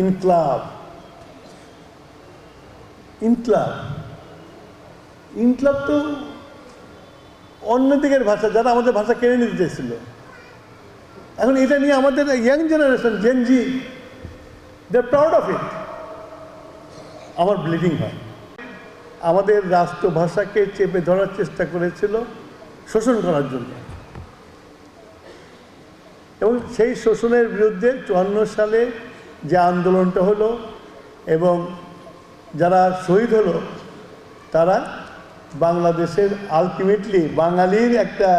ইনকলাব। ইনকলাব ইনকলাব তো অন্যদিকের ভাষা, যারা আমাদের ভাষা কেড়ে নিতে চেয়েছিল। এখন এটা নিয়ে আমাদের young generation Gen Z they are proud of it. আমার ব্লিডিং হয়। আমাদের রাষ্ট্রভাষাকে চেপে ধরার চেষ্টা করেছিল শোষণ করার জন্য, এবং সেই শোষণের বিরুদ্ধে 54 সালে যে আন্দোলনটা হলো এবং যারা শহীদ হলো, তারা বাংলাদেশের আলটিমেটলি বাঙালির একটা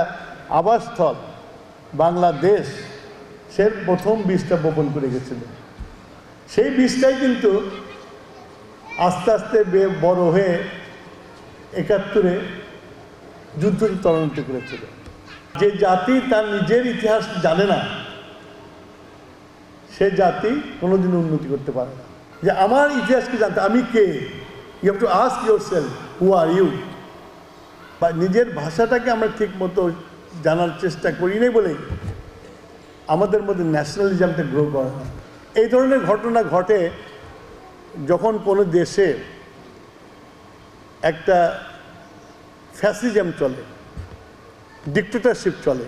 আবাসস্থল বাংলাদেশ, সে প্রথম বীজটা বপন করে গেছিল। সেই বীজটাই কিন্তু আস্তে আস্তে বড় হয়ে 71-এ যুদ্ধ ত্বরান্বিত করেছিল। যে জাতি তার নিজের ইতিহাস জানে না, সে জাতি কোনোদিন উন্নতি করতে পারে না। যে আমার ইতিহাসকে জানতে, আমি কে, you have to ask yourself who are you. বা নিজের ভাষাটাকে আমরা ঠিক মতো জানার চেষ্টা করি নাই বলেই আমাদের মধ্যে ন্যাশনালিজমটা গ্রো করে না। এই ধরনের ঘটনা ঘটে যখন কোনো দেশে একটা ফ্যাসিজম চলে, ডিক্টেটরশিপ চলে,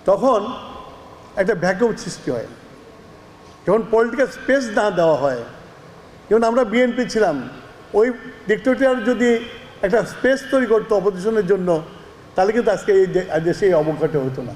তখন একটা ভ্যাকুয়াম সৃষ্টি হয়। যখন পলিটিক্যাল স্পেস না দেওয়া হয়, যেমন আমরা বিএনপি ছিলাম, ওই ডিক্টেটর যদি একটা স্পেস তৈরি করতো অপোজিশনের জন্য, তাহলে কিন্তু আজকে এই দেশে এই অবকাঠে হতো না।